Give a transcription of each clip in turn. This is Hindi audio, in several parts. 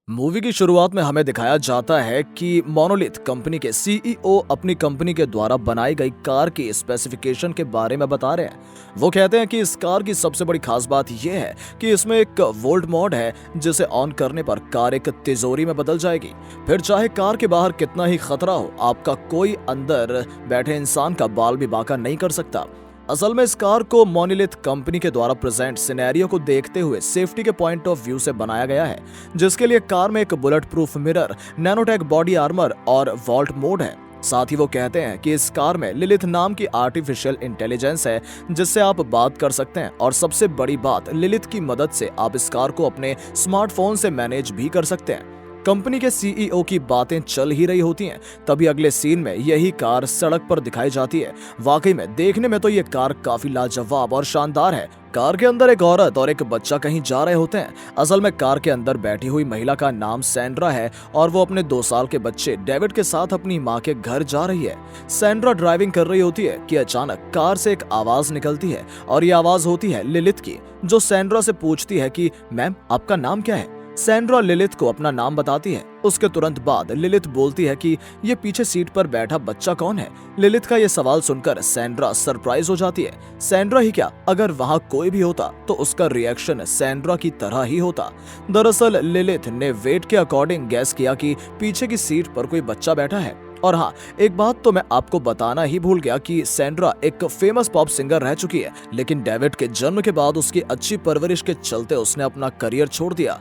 मूवी की शुरुआत में हमें दिखाया जाता है कि मोनोलिथ कंपनी के सीईओ अपनी कंपनी के द्वारा बनाई गई कार की स्पेसिफिकेशन के बारे में बता रहे हैं। वो कहते हैं कि इस कार की सबसे बड़ी खास बात यह है कि इसमें एक वोल्ट मोड है जिसे ऑन करने पर कार एक तिजोरी में बदल जाएगी। फिर चाहे कार के बाहर कितना ही खतरा हो, आपका कोई अंदर बैठे इंसान का बाल भी बांका नहीं कर सकता। असल में इस कार को मोनोलिथ कंपनी के द्वारा प्रेजेंट सिनेरियो को देखते हुए सेफ्टी के पॉइंट ऑफ व्यू से बनाया गया है, जिसके लिए कार में एक bullet proof mirror, nanotech body armour और वॉल्ट मोड है। साथ ही वो कहते हैं कि इस कार में लिलिथ नाम की आर्टिफिशियल इंटेलिजेंस है जिससे आप बात कर सकते हैं, और सबसे बड़ी बात, लिलिथ की मदद से आप इस कार को अपने स्मार्टफोन से मैनेज भी कर सकते हैं। कंपनी के सीईओ की बातें चल ही रही होती हैं, तभी अगले सीन में यही कार सड़क पर दिखाई जाती है। वाकई में देखने में तो ये कार काफी लाजवाब और शानदार है। कार के अंदर एक औरत और एक बच्चा कहीं जा रहे होते हैं। असल में कार के अंदर बैठी हुई महिला का नाम सैंड्रा है और वो अपने 2 साल के बच्चे डेविड के साथ अपनी माँ के घर जा रही है। सैंड्रा ड्राइविंग कर रही होती है कि अचानक कार से एक आवाज निकलती है और ये आवाज होती है लिलिथ की, जो सैंड्रा से पूछती है कि मैम, आपका नाम क्या है। सैंड्रा लिलिथ को अपना नाम बताती है। उसके तुरंत बाद लिलिथ बोलती है कि ये पीछे सीट पर बैठा बच्चा कौन है। लिलिथ का ये सवाल सुनकर सैंड्रा सरप्राइज हो जाती है। सैंड्रा ही क्या, अगर वहां कोई भी होता तो उसका रिएक्शन सैंड्रा की तरह ही होता। दरअसल लिलिथ ने वेट के अकॉर्डिंग गैस किया कि पीछे की सीट पर कोई बच्चा बैठा है। और हाँ, एक बात तो मैं आपको बताना ही भूल गया कि सैंड्रा एक फेमस पॉप सिंगर रह चुकी है, लेकिन डेविड के जन्म के बाद उसकी अच्छी परवरिश के चलते उसने अपना करियर छोड़ दिया।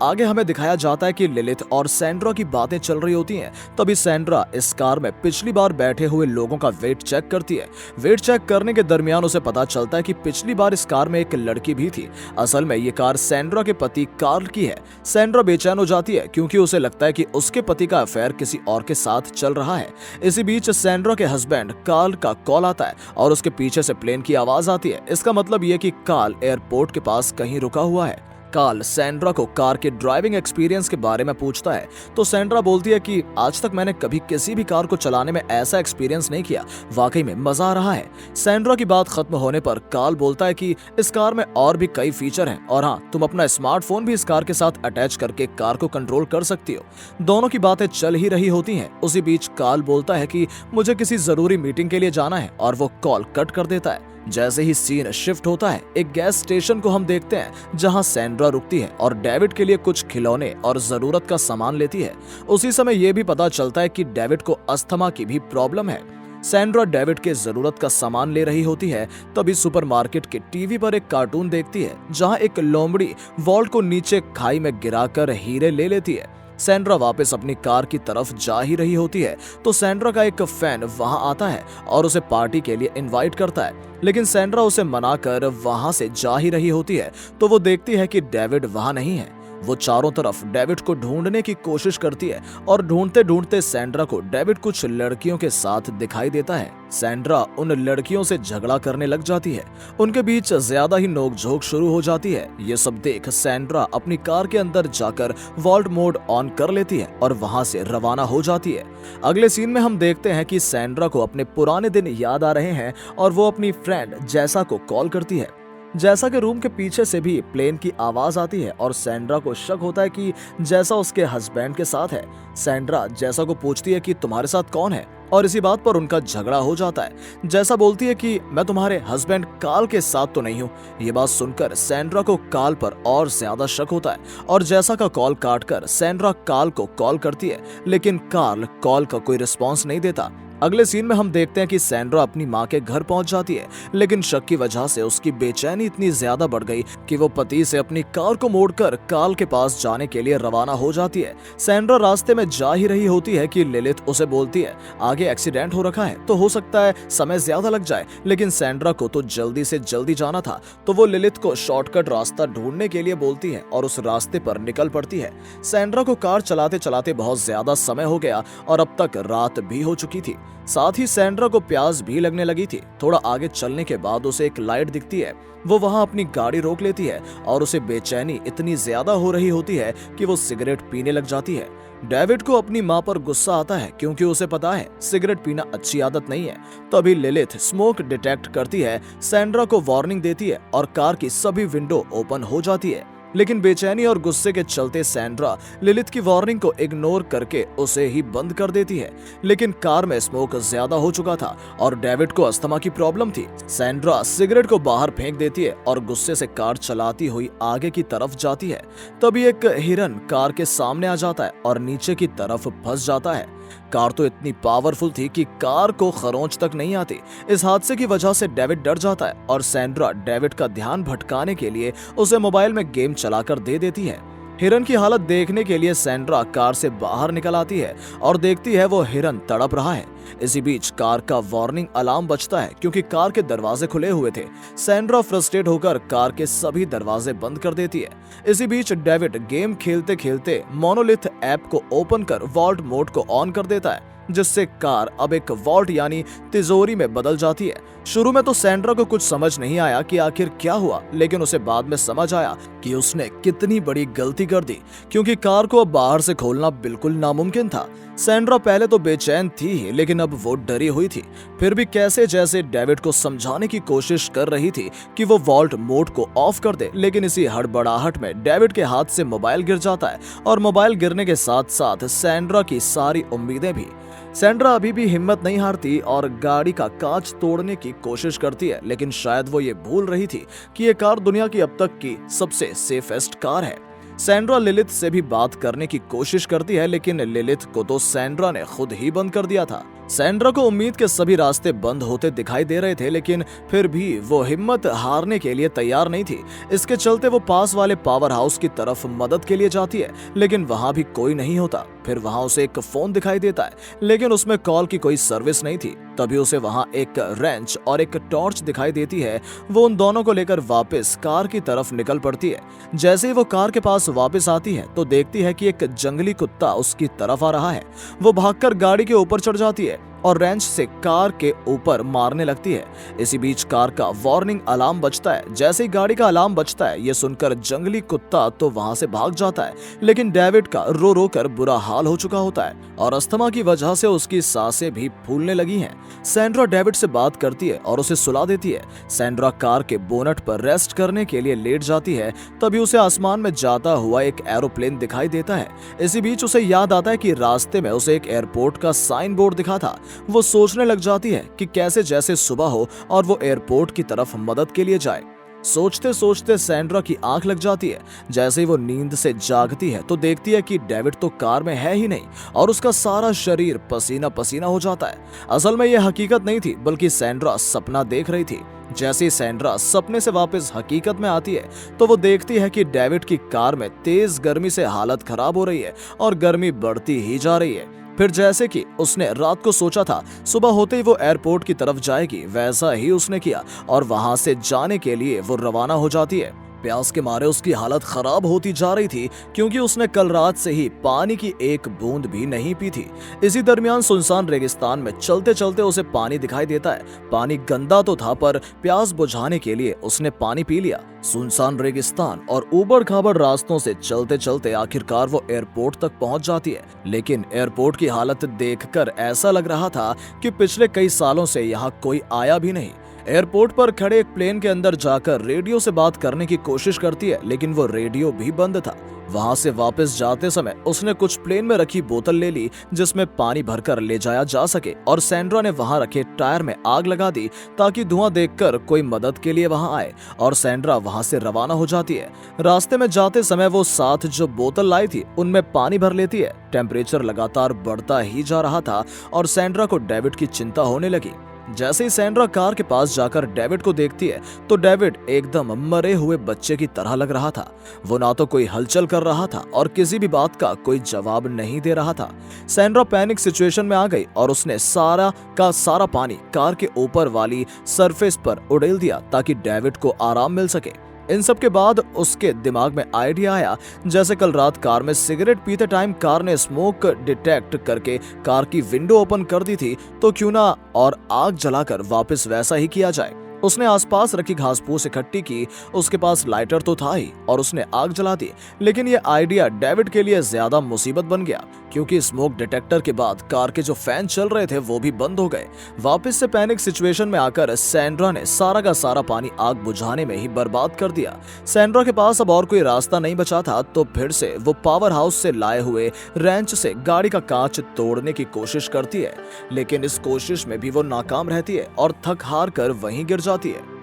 आगे हमें दिखाया जाता है कि लिलिथ और सैंड्रा की बातें चल रही होती हैं। तभी सैंड्रा इस कार में पिछली बार बैठे हुए लोगों का वेट चेक करती है। वेट चेक करने के दरमियान उसे पता चलता है कि पिछली बार इस कार में एक लड़की भी थी। असल में ये कार सैंड्रा के पति कार्ल की है। सैंड्रा बेचैन हो जाती है क्योंकि उसे लगता है कि उसके पति का अफेयर किसी और के साथ चल रहा है। इसी बीच सैंड्रा के हस्बैंड कार्ल का कॉल आता है और उसके पीछे से प्लेन की आवाज आती है। इसका मतलब यह कि कार्ल एयरपोर्ट के पास कहीं रुका हुआ है। कार्ल सैंड्रा को कार के ड्राइविंग एक्सपीरियंस के बारे में पूछता है तो सैंड्रा बोलती है कि आज तक मैंने कभी किसी भी कार को चलाने में ऐसा एक्सपीरियंस नहीं किया, वाकई में मजा आ रहा है। सैंड्रा की बात खत्म होने पर कार्ल बोलता है कि इस कार में और भी कई फीचर हैं और हाँ, तुम अपना स्मार्टफोन भी इस कार के साथ अटैच करके कार को कंट्रोल कर सकती हो। दोनों की बातें चल ही रही होती हैं। उसी बीच कार्ल बोलता है कि मुझे किसी जरूरी मीटिंग के लिए जाना है और वो कॉल कट कर देता है। जैसे ही सीन शिफ्ट होता है, एक गैस स्टेशन को हम देखते हैं जहां सैंड्रा रुकती है और डेविड के लिए कुछ खिलौने और जरूरत का सामान लेती है। उसी समय यह भी पता चलता है कि डेविड को अस्थमा की भी प्रॉब्लम है। सैंड्रा डेविड के जरूरत का सामान ले रही होती है, तभी सुपरमार्केट के टीवी पर एक कार्टून देखती है जहां एक लोमड़ी वॉल्ट को नीचे खाई में गिराकर हीरे ले लेती है। सैंड्रा वापस अपनी कार की तरफ जा ही रही होती है तो सैंड्रा का एक फैन वहां आता है और उसे पार्टी के लिए इनवाइट करता है, लेकिन सैंड्रा उसे मनाकर वहां से जा ही रही होती है तो वो देखती है कि डेविड वहां नहीं है। वो चारों तरफ डेविड को ढूंढने की कोशिश करती है और ढूंढते ढूंढते सैंड्रा को डेविड कुछ लड़कियों के साथ दिखाई देता है। सैंड्रा उन लड़कियों से झगड़ा करने लग जाती है। उनके बीच ज्यादा ही नोकझोंक शुरू हो जाती है। ये सब देख सैंड्रा अपनी कार के अंदर जाकर वॉल्ट मोड ऑन कर लेती है और वहां से रवाना हो जाती है। अगले सीन में हम देखते हैं कि सैंड्रा को अपने पुराने दिन याद आ रहे हैं और वो अपनी फ्रेंड जैसा को कॉल करती है। जैसा के रूम के पीछे से भी प्लेन की आवाज आती है और सैंड्रा को शक होता है कि जैसा उसके हस्बैंड के साथ है। सैंड्रा जैसा को पूछती है कि तुम्हारे साथ कौन है, और इसी बात पर उनका झगड़ा हो जाता है। जैसा बोलती है कि मैं तुम्हारे हस्बैंड कार्ल के साथ तो नहीं हूँ। ये बात सुनकर सैंड्रा को कार्ल पर और ज्यादा शक होता है और जैसा का कॉल काटकर सैंड्रा कार्ल को कॉल करती है, लेकिन कार्ल कॉल का कोई रिस्पॉन्स नहीं देता। अगले सीन में हम देखते हैं कि सैंड्रा अपनी माँ के घर पहुंच जाती है, लेकिन शक की वजह से उसकी बेचैनी इतनी ज्यादा बढ़ गई कि वो पति से अपनी कार को मोड़कर कार्ल के पास जाने के लिए रवाना हो जाती है। सैंड्रा रास्ते में जा ही रही होती है कि लिलिथ उसे बोलती है आगे एक्सीडेंट हो रखा है तो हो सकता है समय ज्यादा लग जाए, लेकिन सैंड्रा को तो जल्दी से जल्दी जाना था तो वो लिलिथ को शॉर्टकट रास्ता ढूंढने के लिए बोलती है और उस रास्ते पर निकल पड़ती है। सैंड्रा को कार चलाते चलाते बहुत ज्यादा समय हो गया और अब तक रात भी हो चुकी थी। साथ ही सैंड्रा को प्यास भी लगने लगी थी। थोड़ा आगे चलने के बाद उसे एक लाइट दिखती है। वो वहां अपनी गाड़ी रोक लेती है और उसे बेचैनी इतनी ज्यादा हो रही होती है कि वो सिगरेट पीने लग जाती है। डेविड को अपनी माँ पर गुस्सा आता है क्योंकि उसे पता है सिगरेट पीना अच्छी आदत नहीं है। तभी लिलिथ स्मोक डिटेक्ट करती है, सैंड्रा को वार्निंग देती है और कार की सभी विंडो ओपन हो जाती है। लेकिन बेचैनी और गुस्से के चलते सैंड्रा लिलिथ की वार्निंग को इग्नोर करके उसे ही बंद कर देती है। लेकिन कार में स्मोक ज्यादा हो चुका था और डेविड को अस्थमा की प्रॉब्लम थी। सैंड्रा सिगरेट को बाहर फेंक देती है और गुस्से से कार चलाती हुई आगे की तरफ जाती है। तभी एक हिरन कार के सामने आ जाता है और नीचे की तरफ फंस जाता है। कार तो इतनी पावरफुल थी कि कार को खरोंच तक नहीं आती। इस हादसे की वजह से डेविड डर जाता है और सैंड्रा डेविड का ध्यान भटकाने के लिए उसे मोबाइल में गेम चलाकर दे देती है। हिरन की हालत देखने के लिए सैंड्रा कार से बाहर निकल आती है और देखती है वो हिरन तड़प रहा है। इसी बीच कार का वार्निंग अलार्म बजता है क्योंकि कार के दरवाजे खुले हुए थे। सैंड्रा फ्रस्ट्रेट होकर कार के सभी दरवाजे बंद कर देती है। इसी बीच डेविड गेम खेलते खेलते मोनोलिथ ऐप को ओपन कर वॉल्ट मोड को ऑन कर देता है, जिससे कार अब एक वॉल्ट यानी तिजोरी में बदल जाती है। शुरू में तो सैंड्रा को कुछ समझ नहीं आया कि आखिर क्या हुआ, लेकिन उसे बाद में समझ आया कि उसने कितनी बड़ी गलती कर दी, क्योंकि कार को अब बाहर से खोलना बिल्कुल नामुमकिन था। सैंड्रा पहले तो बेचैन थी ही, लेकिन अब वो डरी हुई थी। फिर भी कैसे जैसे डेविड को समझाने की कोशिश कर रही थी कि वो वॉल्ट मोड को ऑफ कर दे, लेकिन इसी हड़बड़ाहट में डेविड के हाथ से मोबाइल गिर जाता है और मोबाइल गिरने के साथ साथ सैंड्रा की सारी उम्मीदें भी। सैंड्रा अभी भी हिम्मत नहीं हारती और गाड़ी का कांच तोड़ने की कोशिश करती है, लेकिन शायद वो ये भूल रही थी कि ये कार दुनिया की अब तक की सबसे सेफेस्ट कार है। सैंड्रा लिलिथ से भी बात करने की कोशिश करती है, लेकिन लिलिथ को तो सैंड्रा ने खुद ही बंद कर दिया था। सैंड्रा को उम्मीद के सभी रास्ते बंद होते दिखाई दे रहे थे, लेकिन फिर भी वो हिम्मत हारने के लिए तैयार नहीं थी। इसके चलते वो पास वाले पावर हाउस की तरफ मदद के लिए जाती है, लेकिन वहां भी कोई नहीं होता। फिर वहां उसे एक फोन दिखाई देता है, लेकिन उसमें कॉल की कोई सर्विस नहीं थी। तभी उसे वहां एक रेंच और एक टॉर्च दिखाई देती है। वो उन दोनों को लेकर वापस कार की तरफ निकल पड़ती है। जैसे ही वो कार के पास वापस आती है तो देखती है कि एक जंगली कुत्ता उसकी तरफ आ रहा है। वो भागकर गाड़ी के ऊपर चढ़ जाती है और रेंच से कार के ऊपर मारने लगती है। इसी बीच कार का वार्निंग अलार्म बजता है। जैसे ही गाड़ी का अलार्म बजता है, ये सुनकर जंगली कुत्ता तो वहां से भाग जाता है, लेकिन डेविड का रो रो कर बुरा हाल हो चुका होता है और अस्थमा की वजह से उसकी सांसें भी फूलने लगी हैं। सैंड्रा डेविड से बात करती है और उसे सुला देती है। सैंड्रा कार के बोनट पर रेस्ट करने के लिए लेट जाती है। तभी उसे आसमान में जाता हुआ एक एरोप्लेन दिखाई देता है। इसी बीच उसे याद आता है कि रास्ते में उसे एक एयरपोर्ट का साइन बोर्ड दिखा था। वो सोचने लग जाती है कि कैसे जैसे सुबह हो और वो एयरपोर्ट की तरफ मदद के लिए जाए। सोचते सोचते सैंड्रा की आंख लग जाती है। जैसे ही वो नींद से जागती है तो देखती है कि डेविड तो कार में है ही नहीं और उसका सारा शरीर पसीना पसीना हो जाता है। असल में ये हकीकत नहीं थी, बल्कि सैंड्रा सपना देख रही थी। जैसे ही सैंड्रा सपने से वापस हकीकत में आती है तो वो देखती है कि डेविड की कार में तेज गर्मी से हालत खराब हो रही है और गर्मी बढ़ती ही जा रही है। फिर जैसे कि उसने रात को सोचा था सुबह होते ही वो एयरपोर्ट की तरफ जाएगी, वैसा ही उसने किया और वहां से जाने के लिए वो रवाना हो जाती है। प्यास के मारे उसकी हालत खराब होती जा रही थी, क्योंकि उसने कल रात से ही पानी की एक बूंद भी नहीं पी थी। इसी दरमियान सुनसान रेगिस्तान में चलते चलते उसे पानी दिखाई देता है। पानी गंदा तो था, पर प्यास बुझाने के लिए उसने पानी पी लिया। सुनसान रेगिस्तान और ऊबड़ खाबड़ रास्तों से चलते चलते आखिरकार वो एयरपोर्ट तक पहुंच जाती है। लेकिन एयरपोर्ट की हालत देखकर ऐसा लग रहा था कि पिछले कई सालों से यहाँ कोई आया भी नहीं। एयरपोर्ट पर खड़े एक प्लेन के अंदर जाकर रेडियो से बात करने की कोशिश करती है, लेकिन वो रेडियो भी बंद था। वहां से वापस जाते समय उसने कुछ प्लेन में रखी बोतल ले ली जिसमें पानी भरकर ले जाया जा सके, और सैंड्रा ने वहां रखे टायर में आग लगा दी ताकि धुआं देखकर कोई मदद के लिए वहां आए, और सैंड्रा वहां से रवाना हो जाती है। रास्ते में जाते समय वो साथ जो बोतल लाई थी उनमें पानी भर लेती है। टेम्परेचर लगातार बढ़ता ही जा रहा था और सैंड्रा को डेविड की चिंता होने लगी। जैसे ही सैंड्रा कार के पास जाकर डेविड को देखती है तो डेविड एकदम मरे हुए बच्चे की तरह लग रहा था। वो ना तो कोई हलचल कर रहा था और किसी भी बात का कोई जवाब नहीं दे रहा था। सैंड्रा पैनिक सिचुएशन में आ गई और उसने सारा का सारा पानी कार के ऊपर वाली सरफेस पर उड़ेल दिया ताकि डेविड को आराम मिल सके। इन सब के बाद उसके दिमाग में आइडिया आया, जैसे कल रात कार में सिगरेट पीते टाइम कार ने स्मोक डिटेक्ट करके कार की विंडो ओपन कर दी थी, तो क्यों ना और आग जलाकर वापस वैसा ही किया जाए। उसने आसपास रखी घास फूस इकट्ठी की, उसके पास लाइटर तो था ही, और उसने आग जला दी। लेकिन ये आइडिया डेविड के लिए ज्यादा मुसीबत बन गया। क्योंकि स्मोक डिटेक्टर के बाद कार के जो फैन चल रहे थे वो भी बंद हो गए। वापस से पैनिक सिचुएशन में आकर सैंड्रा ने सारा का सारा पानी आग बुझाने में ही बर्बाद कर दिया। सैंड्रा के पास अब और कोई रास्ता नहीं बचा था, तो फिर से वो पावर हाउस से लाए हुए रेंच से गाड़ी का कांच तोड़ने की कोशिश करती है, लेकिन इस कोशिश में भी वो नाकाम रहती है और थक हार कर वहीं गिर जाती है।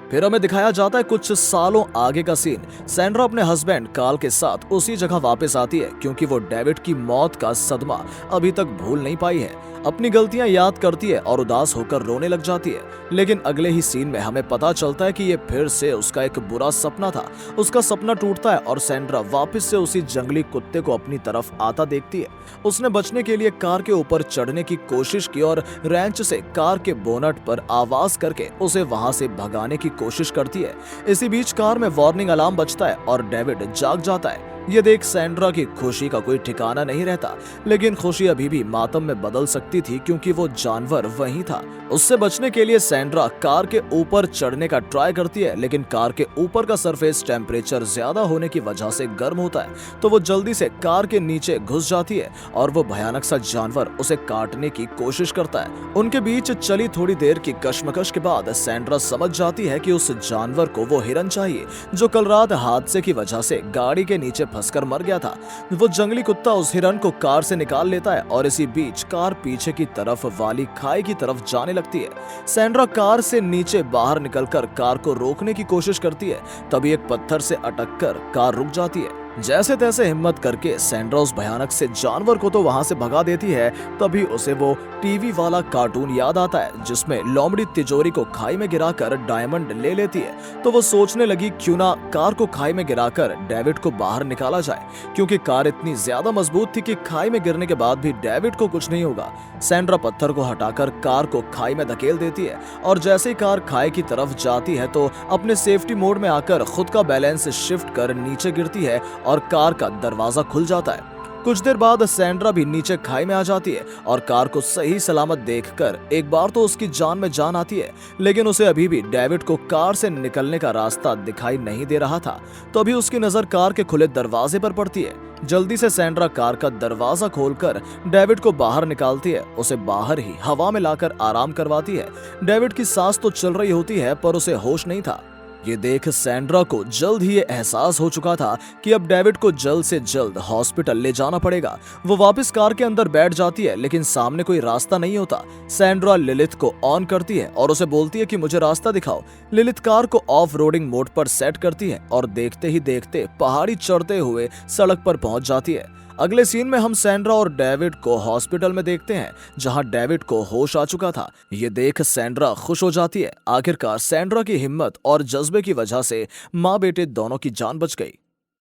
फिर हमें दिखाया जाता है कुछ सालों आगे का सीन। सैंड्रा अपने हस्बैंड कार्ल के साथ उसी जगह वापस आती है, क्योंकि वो डेविड की मौत का सदमा अभी तक भूल नहीं पाई है। अपनी गलतियां याद करती है और उदास होकर रोने लग जाती है। लेकिन अगले ही सीन में हमें पता चलता है कि ये फिर से उसका एक बुरा सपना था। उसका सपना टूटता है और सैंड्रा वापस से उसी जंगली कुत्ते को अपनी तरफ आता देखती है। उसने बचने के लिए कार के ऊपर चढ़ने की कोशिश की और रेंच से कार के बोनट पर आवाज करके उसे वहां से भगाने की कोशिश करती है। इसी बीच कार में वार्निंग अलार्म बजता है और डेविड जाग जाता है। ये देख सैंड्रा की खुशी का कोई ठिकाना नहीं रहता, लेकिन खुशी अभी भी मातम में बदल सकती थी, क्योंकि वो जानवर वहीं था। उससे बचने के लिए सैंड्रा कार के ऊपर चढ़ने का ट्राई करती है, लेकिन कार के ऊपर का सरफेस टेम्परेचर ज्यादा होने की वजह से गर्म होता है, तो वो जल्दी से कार के नीचे घुस जाती है और वो भयानक सा जानवर उसे काटने की कोशिश करता है। उनके बीच चली थोड़ी देर की कश्मकश के बाद सैंड्रा समझ जाती है कि उस जानवर को वो हिरन चाहिए, जो कल रात हादसे की वजह से गाड़ी के नीचे फंसकर मर गया था। वो जंगली कुत्ता उस हिरन को कार से निकाल लेता है और इसी बीच कार पीछे की तरफ वाली खाई की तरफ जाने लगती है। सैंड्रा कार से नीचे बाहर निकलकर कार को रोकने की कोशिश करती है, तभी एक पत्थर से अटककर कार रुक जाती है। जैसे तैसे हिम्मत करके सैंड्रा उस भयानक से जानवर को तो वहां से भगा देती है, तभी उसे वो टीवी वाला कार्टून याद आता है जिसमें लोमड़ी तिजोरी को खाई में गिराकर डायमंड ले लेती है। तो वो सोचने लगी क्यों ना कार को खाई में गिराकर डेविड को बाहर निकाला जाए, क्योंकि कार इतनी ज्यादा मजबूत थी कि खाई में गिरने के बाद भी डेविड को कुछ नहीं होगा। सैंड्रा पत्थर को हटाकर कार को खाई में धकेल देती है और जैसे ही कार खाई की तरफ जाती है तो अपने सेफ्टी मोड में आकर खुद का बैलेंस शिफ्ट कर नीचे गिरती है और कार का दरवाजा खुल जाता है। कुछ देर बाद सैंड्रा भी नीचे खाई में आ जाती है और कार को सही सलामत देखकर एक बार तो उसकी जान में जान आती है, लेकिन उसे अभी भी डेविड को कार से निकलने का रास्ता दिखाई नहीं दे रहा था। तो अभी उसकी नजर कार के खुले दरवाजे पर पड़ती है। जल्दी से सैंड्रा कार का दरवाजा खोलकर डेविड को बाहर निकालती है, उसे बाहर ही हवा में लाकर आराम करवाती है। डेविड की सांस तो चल रही होती है पर उसे होश नहीं था। ये देख सैंड्रा को जल्द ही ये एहसास हो चुका था कि अब डेविड को जल्द से जल्द हॉस्पिटल ले जाना पड़ेगा। वो वापस कार के अंदर बैठ जाती है, लेकिन सामने कोई रास्ता नहीं होता। सैंड्रा लिलिथ को ऑन करती है और उसे बोलती है कि मुझे रास्ता दिखाओ। लिलिथ कार को ऑफ रोडिंग मोड पर सेट करती है और देखते ही देखते पहाड़ी चढ़ते हुए सड़क पर पहुंच जाती है। अगले सीन में हम सैंड्रा और डेविड को हॉस्पिटल में देखते हैं, जहां डेविड को होश आ चुका था। ये देख सैंड्रा खुश हो जाती है। आखिरकार सैंड्रा की हिम्मत और जज्बे की वजह से माँ बेटे दोनों की जान बच गई।